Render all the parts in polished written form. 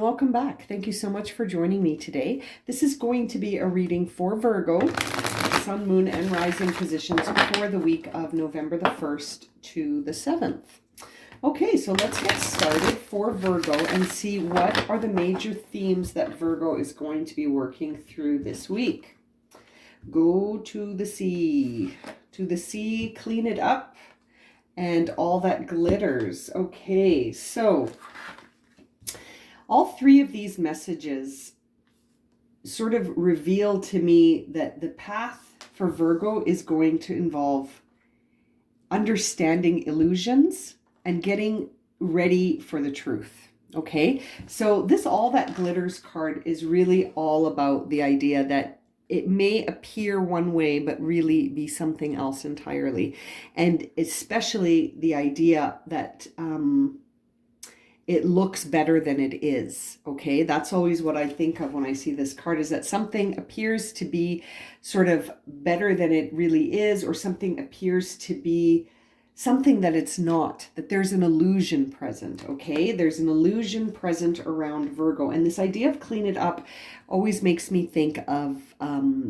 welcome back. Thank you so much for joining me today. This is going to be a reading for Virgo, Sun, Moon, and Rising positions for the week of November the 1st to the 7th. Okay, so let's get started for Virgo and see what are the major themes that Virgo is going to be working through this week. Go to the sea. To the sea, clean it up, and all that glitters. Okay, so all three of these messages sort of reveal to me that the path for Virgo is going to involve understanding illusions and getting ready for the truth. Okay, so this all that glitters card is really all about the idea that it may appear one way, but really be something else entirely. And especially the idea that it looks better than it is. Okay, that's always what I think of when I see this card, is that something appears to be sort of better than it really is, or something appears to be something that it's not, that there's an illusion present. Okay, there's an illusion present around Virgo, and this idea of clean it up always makes me think of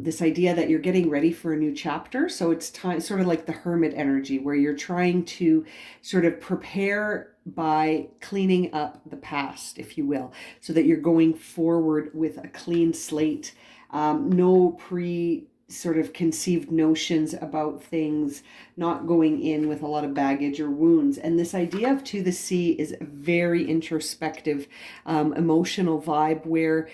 this idea that you're getting ready for a new chapter. So it's time, sort of like the hermit energy, where you're trying to sort of prepare by cleaning up the past, if you will, so that you're going forward with a clean slate, no sort of conceived notions about things, not going in with a lot of baggage or wounds. And this idea of to the sea is a very introspective, emotional vibe, where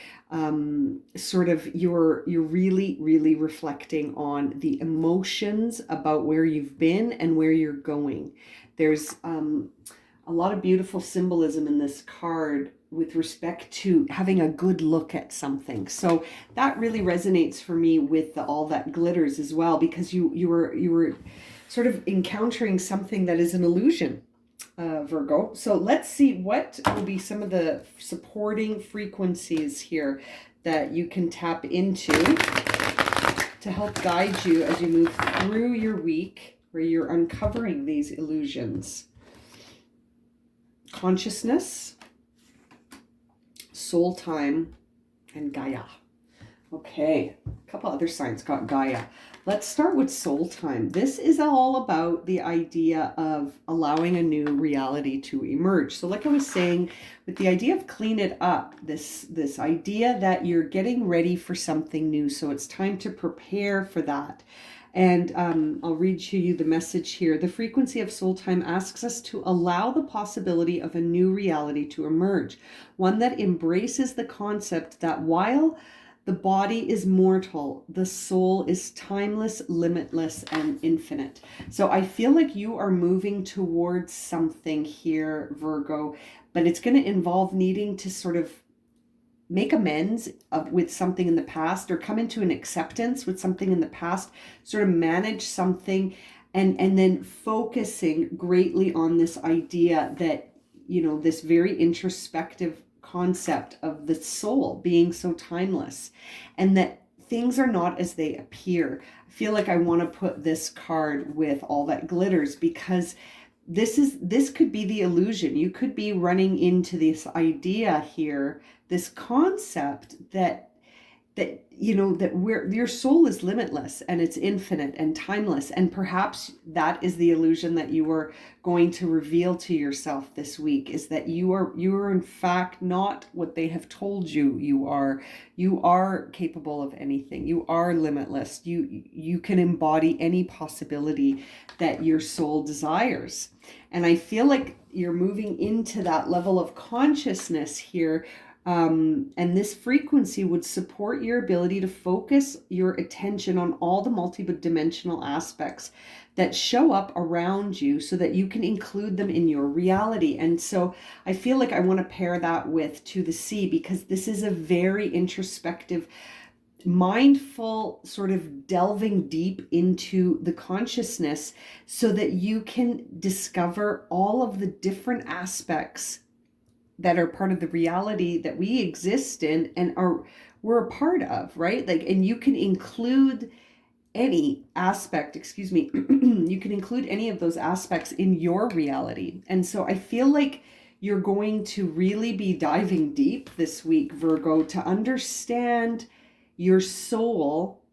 sort of you're really reflecting on the emotions about where you've been and where you're going. There's a lot of beautiful symbolism in this card with respect to having a good look at something. So that really resonates for me with all that glitters as well, because you were sort of encountering something that is an illusion, Virgo. So let's see what will be some of the supporting frequencies here that you can tap into to help guide you as you move through your week, where you're uncovering these illusions. Consciousness, soul time, and Gaia. Okay, a couple other signs got Gaia. Let's start with soul time. This is all about the idea of allowing a new reality to emerge. So like I was saying, with the idea of clean it up, this idea that you're getting ready for something new. So it's time to prepare for that. And I'll read to you the message here. The frequency of soul time asks us to allow the possibility of a new reality to emerge, one that embraces the concept that while the body is mortal, the soul is timeless, limitless, and infinite. So I feel like you are moving towards something here, Virgo, but it's going to involve needing to sort of make amends with something in the past, or come into an acceptance with something in the past, sort of manage something, and then focusing greatly on this idea that, you know, this very introspective concept of the soul being so timeless, and that things are not as they appear. I feel like I want to put this card with all that glitters, because this could be the illusion. You could be running into this idea here, this concept that you know, that your soul is limitless and it's infinite and timeless, and perhaps that is the illusion that you are going to reveal to yourself this week, is that you are in fact not what they have told you you are. You are capable of anything. You are limitless. You can embody any possibility that your soul desires. And I feel like you're moving into that level of consciousness here. And this frequency would support your ability to focus your attention on all the multidimensional aspects that show up around you, so that you can include them in your reality. And so I feel like I want to pair that with to the sea, because this is a very introspective, mindful sort of delving deep into the consciousness, so that you can discover all of the different aspects that are part of the reality that we exist in and we're a part of, right? Like, and you can include any aspect, you can include any of those aspects in your reality. And so I feel like you're going to really be diving deep this week, Virgo, to understand your soul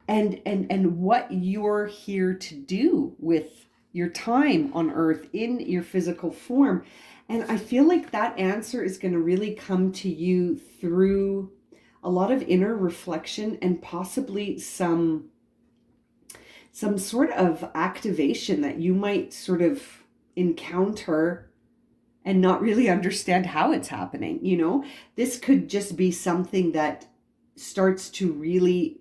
and what you're here to do with your time on earth in your physical form. And I feel like that answer is going to really come to you through a lot of inner reflection and possibly some sort of activation that you might sort of encounter and not really understand how it's happening. You know, this could just be something that starts to really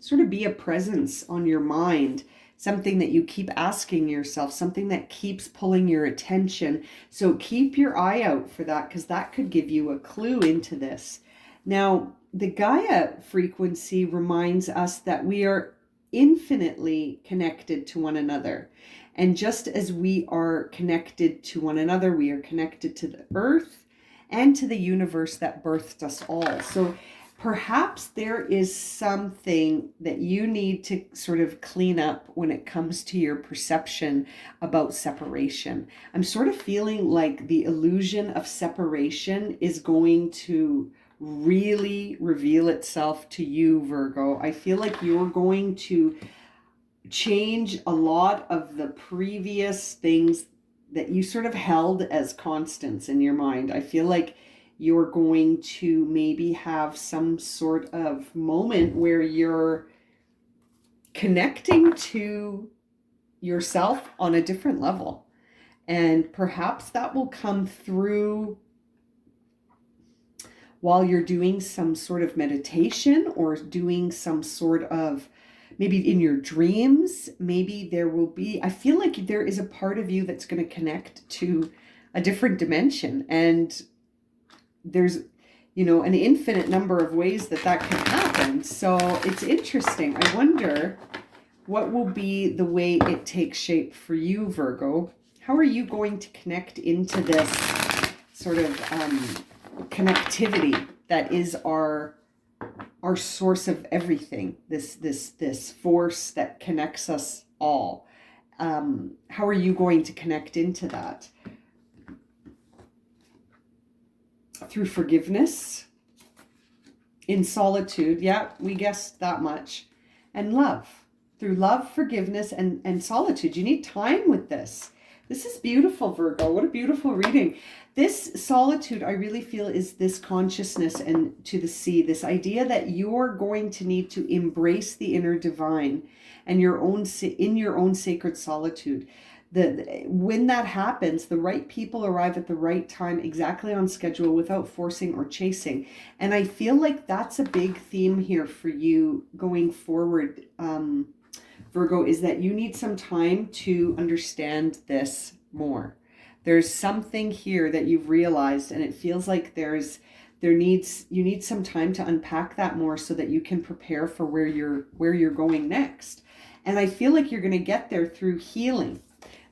sort of be a presence on your mind, something that you keep asking yourself, something that keeps pulling your attention. So keep your eye out for that, because that could give you a clue into this. Now, the Gaia frequency reminds us that we are infinitely connected to one another. And just as we are connected to one another, we are connected to the earth and to the universe that birthed us all. So perhaps there is something that you need to sort of clean up when it comes to your perception about separation. I'm sort of feeling like the illusion of separation is going to really reveal itself to you, Virgo. I feel like you're going to change a lot of the previous things that you sort of held as constants in your mind. I feel like you're going to maybe have some sort of moment where you're connecting to yourself on a different level. And perhaps that will come through while you're doing some sort of meditation or doing some sort of, maybe in your dreams. Maybe there will be, I feel like there is a part of you that's going to connect to a different dimension. And there's, you know, an infinite number of ways that that can happen. So it's interesting. I wonder what will be the way it takes shape for you, Virgo. How are you going to connect into this sort of connectivity that is our source of everything, this force that connects us all? How are you going to connect into that? Through forgiveness, in solitude, yeah, we guessed that much, and love. Through love, forgiveness, and solitude. You need time with this. This is beautiful, Virgo. What a beautiful reading. This solitude, I really feel, is this consciousness and to the sea, this idea that you're going to need to embrace the inner divine and in your own sacred solitude. When that happens, the right people arrive at the right time, exactly on schedule, without forcing or chasing. And I feel like that's a big theme here for you going forward, Virgo, is that you need some time to understand this more. There's something here that you've realized, and it feels like you need some time to unpack that more so that you can prepare for where you're going next. And I feel like you're going to get there through healing,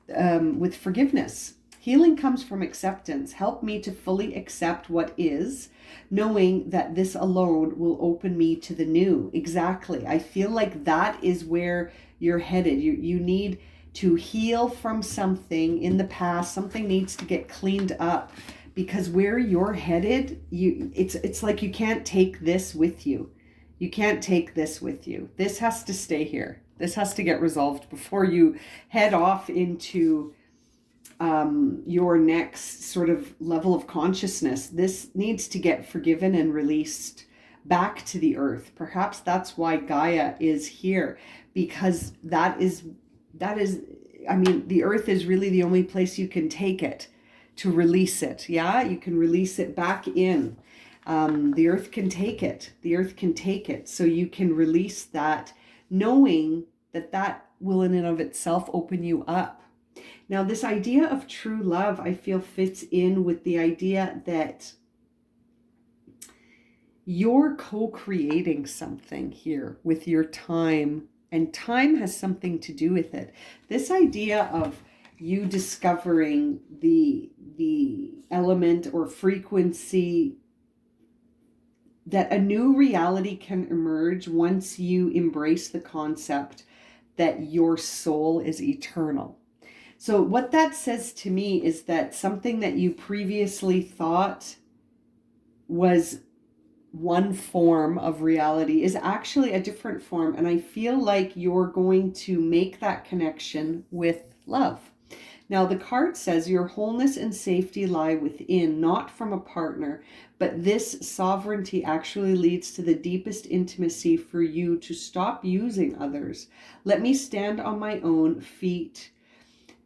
with forgiveness. Healing comes from acceptance. Help me to fully accept what is, knowing that this alone will open me to the new. Exactly. I feel like that is where you're headed. You need to heal from something in the past. Something needs to get cleaned up, because where you're headed, it's like you can't take this with you. You can't take this with you. This has to stay here. This has to get resolved before you head off into your next sort of level of consciousness. This needs to get forgiven and released back to the earth. Perhaps that's why Gaia is here, because that is, I mean, the earth is really the only place you can take it to release it. Yeah, you can release it back in. The earth can take it. The earth can take it. So you can release that, knowing that that will in and of itself open you up. Now, this idea of true love, I feel, fits in with the idea that you're co-creating something here with your time, and time has something to do with it. This idea of you discovering the element or frequency that a new reality can emerge once you embrace the concept that your soul is eternal. So what that says to me is that something that you previously thought was one form of reality is actually a different form. And I feel like you're going to make that connection with love. Now, the card says your wholeness and safety lie within, not from a partner, but this sovereignty actually leads to the deepest intimacy for you to stop using others. Let me stand on my own feet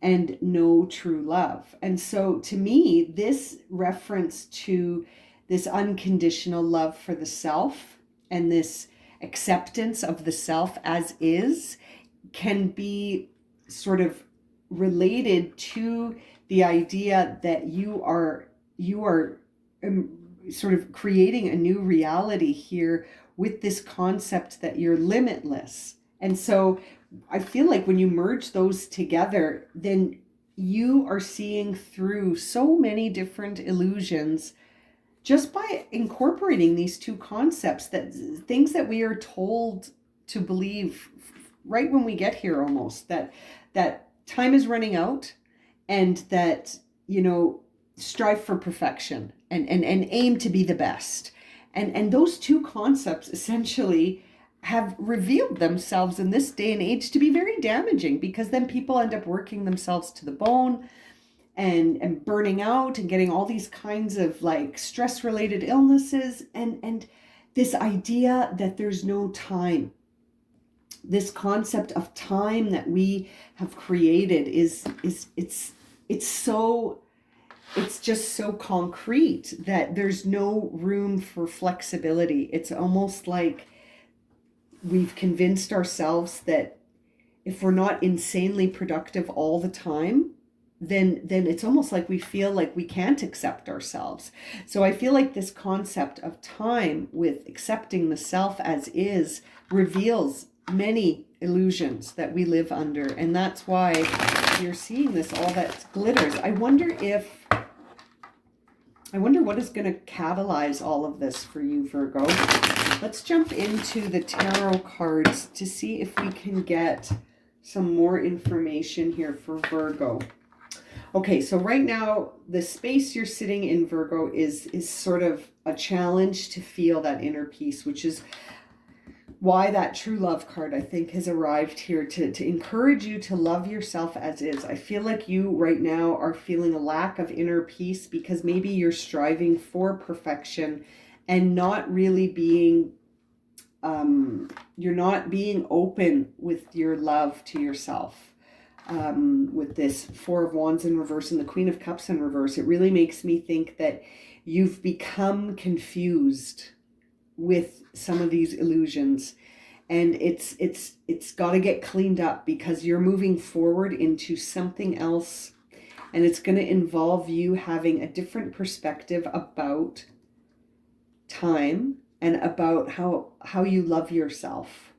and know true love. And so to me, this reference to this unconditional love for the self and this acceptance of the self as is can be sort of related to the idea that you are sort of creating a new reality here with this concept that you're limitless. And so I feel like when you merge those together, then you are seeing through so many different illusions just by incorporating these two concepts, that things that we are told to believe right when we get here, almost that time is running out, and that, you know, strive for perfection and aim to be the best. And those two concepts essentially have revealed themselves in this day and age to be very damaging, because then people end up working themselves to the bone and burning out and getting all these kinds of like stress related illnesses, and this idea that there's no time. This concept of time that we have created is it's just so concrete that there's no room for flexibility. It's almost like we've convinced ourselves that if we're not insanely productive all the time, then it's almost like we feel like we can't accept ourselves. So I feel like this concept of time with accepting the self as is reveals many illusions that we live under. And that's why you're seeing this, all that glitters. I wonder what is going to catalyze all of this for you, Virgo. Let's jump into the tarot cards to see if we can get some more information here for Virgo. Okay, so right now, the space you're sitting in, Virgo, is sort of a challenge to feel that inner peace, which is why that true love card, I think, has arrived here to encourage you to love yourself as is. I feel like you right now are feeling a lack of inner peace because maybe you're striving for perfection and not really being, you're not being open with your love to yourself. With this Four of Wands in reverse and the Queen of Cups in reverse, it really makes me think that you've become confused with some of these illusions, and it's got to get cleaned up, because you're moving forward into something else, and it's going to involve you having a different perspective about time and about how you love yourself,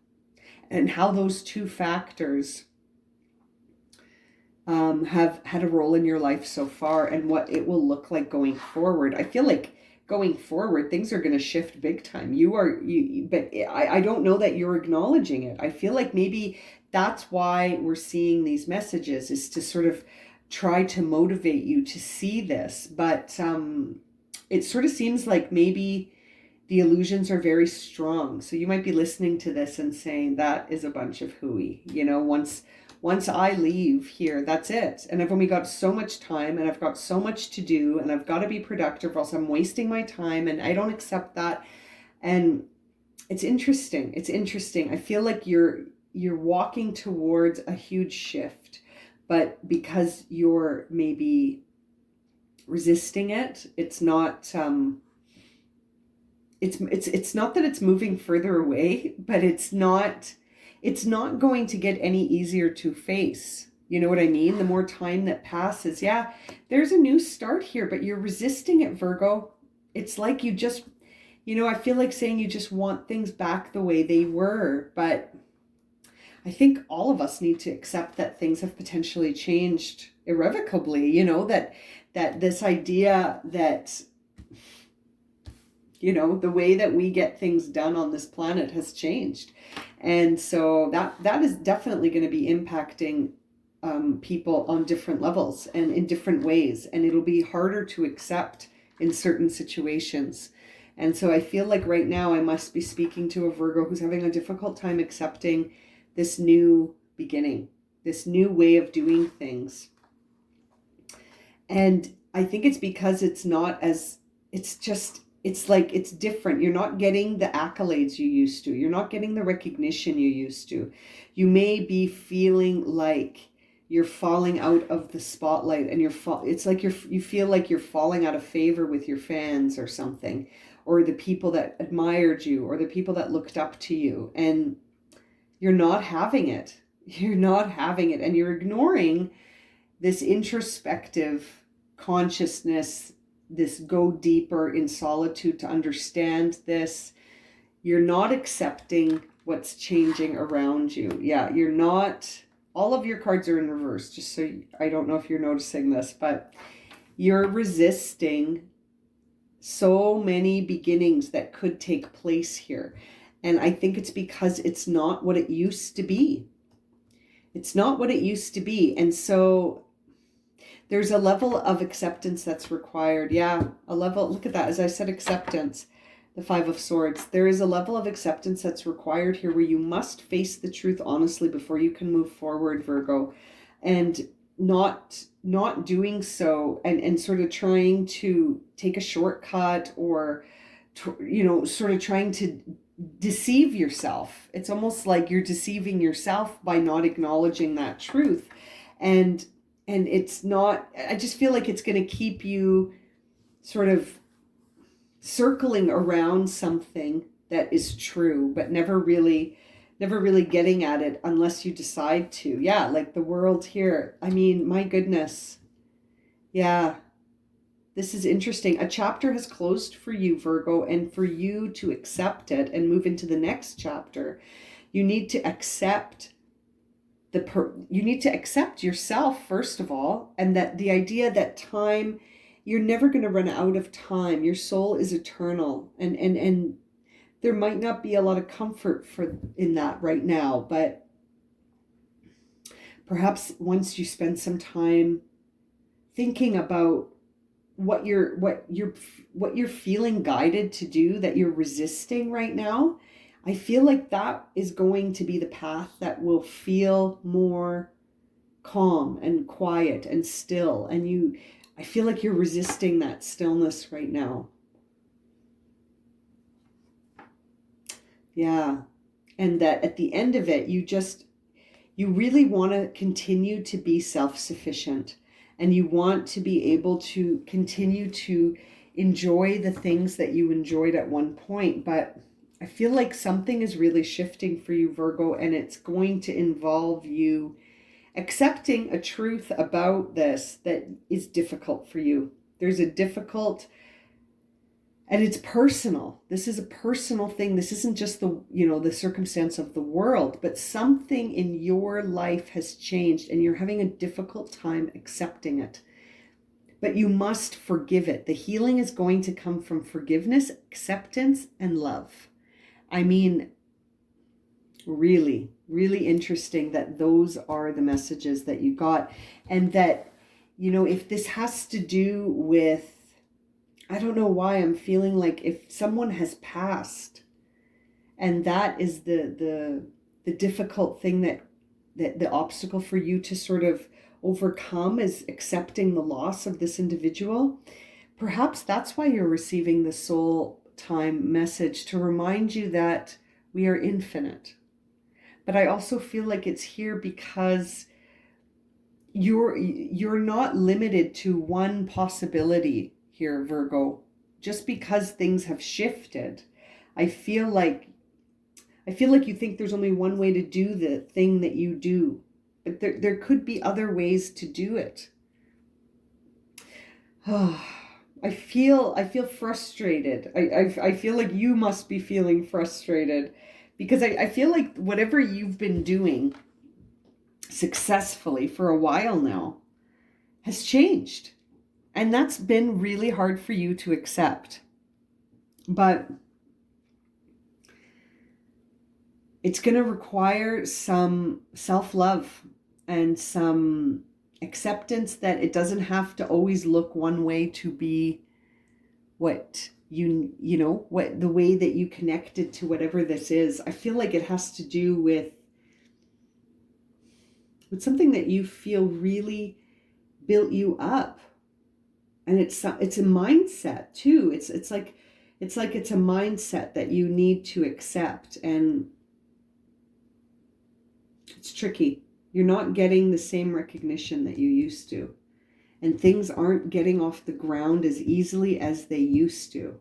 and how those two factors have had a role in your life so far, and what it will look like going forward. I feel like going forward, things are going to shift big time. But I don't know that you're acknowledging it. I feel like maybe that's why we're seeing these messages, is to sort of try to motivate you to see this. But it sort of seems like maybe the illusions are very strong. So you might be listening to this and saying, that is a bunch of hooey. You know, once I leave here, that's it. And I've only got so much time, and I've got so much to do, and I've got to be productive, or else I'm wasting my time, and I don't accept that. And it's interesting. It's interesting. I feel like you're walking towards a huge shift, but because you're maybe resisting it, it's not it's not that it's moving further away, but it's not going to get any easier to face. You know what I mean? The more time that passes, yeah, there's a new start here, but you're resisting it, Virgo. It's like you just, I feel like saying you just want things back the way they were, but I think all of us need to accept that things have potentially changed irrevocably, that this idea that, the way that we get things done on this planet has changed. And so that is definitely going to be impacting people on different levels and in different ways, and it'll be harder to accept in certain situations. And so I feel like right now I must be speaking to a Virgo who's having a difficult time accepting this new beginning, this new way of doing things. And I think it's because it's not as, it's like it's different. You're not getting the accolades you used to. You're not getting the recognition you used to. You may be feeling like you're falling out of the spotlight, and it's like you feel like you're falling out of favor with your fans or something, or the people that admired you, or the people that looked up to you, and you're not having it. You're not having it, and you're ignoring this introspective consciousness, this go deeper in solitude to understand this. You're not accepting what's changing around you. Yeah, you're not. All of your cards are in reverse, just so I don't know if you're noticing this, but you're resisting so many beginnings that could take place here. And I think it's because it's not what it used to be. It's not what it used to be. And so there's a level of acceptance that's required. Yeah, a level, look at that. As I said, acceptance, the Five of Swords. There is a level of acceptance that's required here where you must face the truth honestly before you can move forward, Virgo. And not doing so and sort of trying to take a shortcut or, sort of trying to deceive yourself. It's almost like you're deceiving yourself by not acknowledging that truth. And it's not, I just feel like it's going to keep you sort of circling around something that is true, but never really getting at it unless you decide to. Yeah, like the world here. I mean, my goodness. Yeah, this is interesting. A chapter has closed for you, Virgo, and for you to accept it and move into the next chapter, you need to accept you need to accept yourself first of all, and that the idea that time, you're never going to run out of time. Your soul is eternal, and there might not be a lot of comfort in that right now, but perhaps once you spend some time thinking about what you're feeling guided to do that you're resisting right now, I feel like that is going to be the path that will feel more calm and quiet and still. And I feel like you're resisting that stillness right now. Yeah. And that at the end of it, you really want to continue to be self-sufficient, and you want to be able to continue to enjoy the things that you enjoyed at one point. But I feel like something is really shifting for you, Virgo, and it's going to involve you accepting a truth about this that is difficult for you. There's a difficult, and it's personal. This is a personal thing. This isn't just the circumstance of the world, but something in your life has changed and you're having a difficult time accepting it. But you must forgive it. The healing is going to come from forgiveness, acceptance, and love. I mean, really, really interesting that those are the messages that you got. And that, if this has to do with, I don't know why I'm feeling like if someone has passed, and that is the difficult thing that the obstacle for you to sort of overcome is accepting the loss of this individual. Perhaps that's why you're receiving the soul time message, to remind you that we are infinite. But I also feel like it's here because you're not limited to one possibility here, Virgo. Just because things have shifted, I feel like you think there's only one way to do the thing that you do, but there could be other ways to do it. I feel frustrated. I feel like you must be feeling frustrated, because I feel like whatever you've been doing successfully for a while now has changed. And that's been really hard for you to accept. But it's going to require some self-love and some acceptance that it doesn't have to always look one way to be what you know, what the way that you connected to whatever this is. I feel like it has to do with something that you feel really built you up. And it's a mindset too. It's like it's a mindset that you need to accept, and it's tricky. You're not getting the same recognition that you used to, and things aren't getting off the ground as easily as they used to.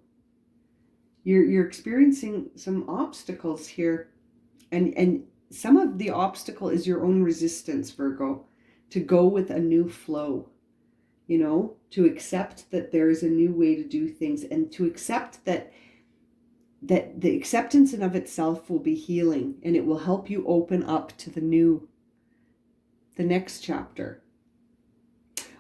You're experiencing some obstacles here, and some of the obstacle is your own resistance, Virgo, to go with a new flow. You know, to accept that there is a new way to do things, and to accept that the acceptance in of itself will be healing, and it will help you open up to the next chapter.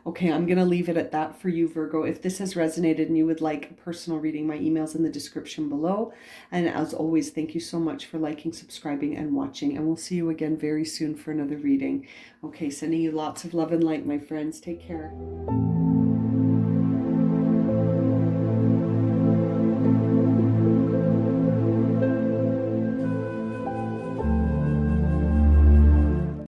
Okay, I'm going to leave it at that for you, Virgo. If this has resonated and you would like a personal reading, my email's in the description below. And as always, thank you so much for liking, subscribing, and watching. And we'll see you again very soon for another reading. Okay, sending you lots of love and light, my friends. Take care.